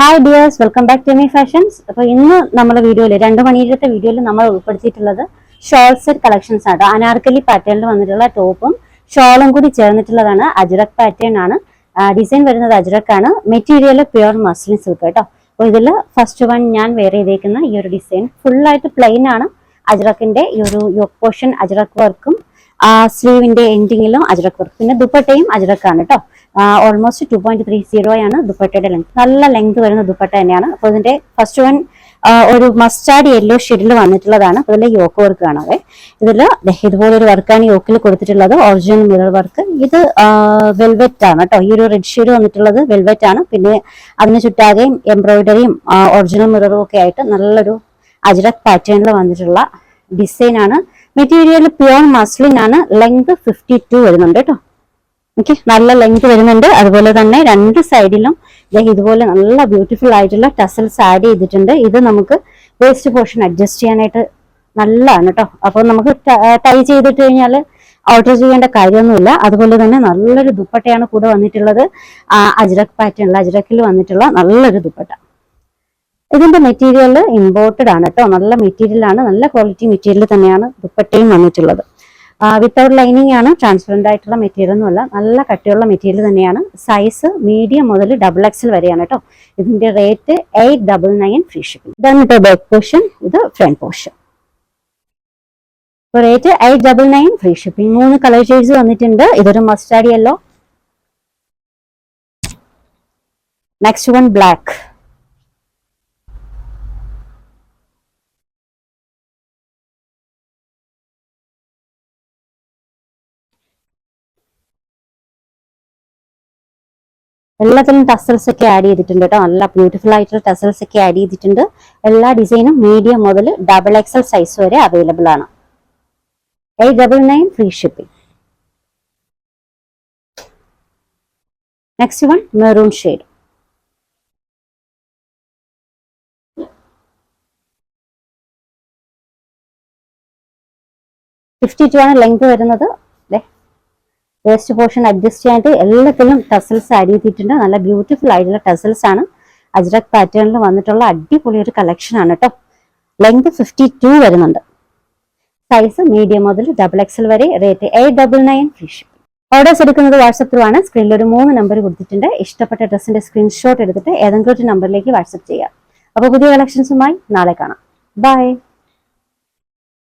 Hi dears, welcome back to Me Fashions. അപ്പോൾ ഇന്ന് നമ്മുടെ വീഡിയോയിൽ 2 മണിയിലത്തെ വീഡിയോയിൽ നമ്മൾ ഉൾപ്പെടുത്തിയിട്ടുള്ളത് ഷോൾ സെറ്റ് കളക്ഷൻസ് ആണ്. അനാർക്കലി പാറ്റേണിൽ വന്നിട്ടുള്ള ടോപ്പും ഷോളും കൂടി ചേർന്നിട്ടുള്ളതാണ്. അജ്രക് പാറ്റേൺ ആണ്. ഡിസൈൻ വരുന്നത് അജ്രക് ആണ്. മെറ്റീരിയൽ പ്യുവർ മസ്ലിൻ സിൽക്ക് കേട്ടോ. അപ്പോൾ ഇതിൽ ഫസ്റ്റ് വൺ ഞാൻ വെയർ ചെയ്തേക്കുന്ന ഈ ഒരു ഡിസൈൻ ഫുള്ളായിട്ട് പ്ലെയിൻ ആണ്. അജ്രക്കിന്റെ ഈ ഒരു യോക്ക് പോർഷൻ അജ്രക് വർക്കും സ്ലീവിന്റെ എൻഡിങ്ങിലും അജ്രക് വർക്ക്, പിന്നെ ദുപ്പട്ടയും അജ്രക്കാണ് കേട്ടോ. ഓൾമോസ്റ്റ് 2.30 ആണ് ദുപ്പട്ടയുടെ ലെങ്ത്. നല്ല ലെങ്ത് വരുന്ന ദുപ്പട്ട തന്നെയാണ്. അപ്പോൾ ഇതിന്റെ ഫസ്റ്റ് വൺ ഒരു മസ്റ്റാർഡ് യെല്ലോ ഷെയ്ഡിൽ വന്നിട്ടുള്ളതാണ്. അപ്പോൾ ഇതിലെ യോക്ക് വർക്ക് കാണാവേ. ഇതിൽ ഇതുപോലെ ഒരു വർക്കാണ് യോക്കിൽ കൊടുത്തിട്ടുള്ളത്, ഒറിജിനൽ മിറർ വർക്ക്. ഇത് വെൽവെറ്റ് ആണ് കേട്ടോ. ഈ ഒരു റെഡ് ഷെയ്ഡ് വന്നിട്ടുള്ളത് വെൽവെറ്റ് ആണ്. പിന്നെ അതിന് ചുറ്റാകെയും എംബ്രോയിഡറിയും ഒറിജിനൽ മിററും ഒക്കെ ആയിട്ട് നല്ലൊരു അജ്രക് പാറ്റേണിൽ വന്നിട്ടുള്ള ഡിസൈൻ ആണ്. മെറ്റീരിയൽ പ്യുവർ മസ്ലിൻ ആണ്. ലെങ്ത് 52 വരുന്നുണ്ട് കേട്ടോ. ഓക്കെ, നല്ല ലെങ്ത് വരുന്നുണ്ട്. അതുപോലെ തന്നെ രണ്ട് സൈഡിലും ഇതുപോലെ നല്ല ബ്യൂട്ടിഫുൾ ആയിട്ടുള്ള ടസൽസ് ആഡ് ചെയ്തിട്ടുണ്ട്. ഇത് നമുക്ക് വേസ്റ്റ് പോർഷൻ അഡ്ജസ്റ്റ് ചെയ്യാനായിട്ട് നല്ലതാണ് കേട്ടോ. അപ്പോൾ നമുക്ക് ടൈ ചെയ്തിട്ട് കഴിഞ്ഞാൽ ഓൾട്ടർ ചെയ്യേണ്ട കാര്യമൊന്നുമില്ല. അതുപോലെ തന്നെ നല്ലൊരു ദുപ്പട്ടയാണ് കൂടെ വന്നിട്ടുള്ളത്. അജ്രക് പാറ്റേണിൽ അജ്രക്കിൽ വന്നിട്ടുള്ള നല്ലൊരു ദുപ്പട്ട. ഇതിന്റെ മെറ്റീരിയൽ ഇമ്പോർട്ടഡ് ആണ് കേട്ടോ. നല്ല മെറ്റീരിയൽ ആണ്, നല്ല ക്വാളിറ്റി മെറ്റീരിയൽ തന്നെയാണ് ദുപ്പട്ടയും വന്നിട്ടുള്ളത്. വിത്തൗട്ട് ലൈനിങ് ആണ്, ട്രാൻസ്പെറന്റ് ആയിട്ടുള്ള മെറ്റീരിയൽ ഒന്നുമല്ല, നല്ല കട്ടിയുള്ള മെറ്റീരിയൽ തന്നെയാണ്. സൈസ് മീഡിയം മുതൽ XXL വരെയാണ് കേട്ടോ. ഇതിന്റെ റേറ്റ് 899 ഫ്രീ ഷിപ്പിംഗ്. ഇതാണ് കേട്ടോ ബാക്ക് പോർഷൻ, ഇത് front portion. Rate 899 free shipping. 3 colour shades വന്നിട്ടുണ്ട്. ഇതൊരു mustard yellow, next one black, എല്ലാത്തിലും ടസൽസ് ഒക്കെ ആഡ് ചെയ്തിട്ടുണ്ട് കേട്ടോ. നല്ല ബ്യൂട്ടിഫുൾ ആയിട്ടുള്ള ടസൽസ് ഒക്കെ ആഡ് ചെയ്തിട്ടുണ്ട്. എല്ലാ ഡിസൈനും മീഡിയം മുതൽ XXL സൈസ് വരെ അവൈലബിൾ ആണ്. 899 free shipping. Next one maroon shade. ആണ് ലെങ്ത് വരുന്നത്. വേസ്റ്റ് പോർഷൻ അഡ്ജസ്റ്റ് ചെയ്യാനായിട്ട് എല്ലാത്തിലും ടസൽസ് ആഡ് ചെയ്തിട്ടുണ്ട്. നല്ല ബ്യൂട്ടിഫുൾ ആയിട്ടുള്ള ടസൽസ് ആണ്. അജ്രക് പാറ്റേണിൽ വന്നിട്ടുള്ള അടിപൊളി ഒരു കളക്ഷൻ ആണ് കേട്ടോ. ലെങ്ത് 52 വരുന്നുണ്ട്. സൈസ് മീഡിയം മുതൽ XXL വരെ. Rate 899 free shipping. ഓർഡേഴ്സ് എടുക്കുന്നത് വാട്സപ്പ് ത്രൂ ആണ്. സ്ക്രീനിൽ ഒരു 3 നമ്പർ കൊടുത്തിട്ടുണ്ട്. ഇഷ്ടപ്പെട്ട ഡ്രസ്സിന്റെ സ്ക്രീൻഷോട്ട് എടുത്തിട്ട് ഏതെങ്കിലും ഒരു നമ്പറിലേക്ക് വാട്സപ്പ് ചെയ്യാം. അപ്പോൾ പുതിയ കളക്ഷൻസുമായി നാളെ കാണാം. ബൈ.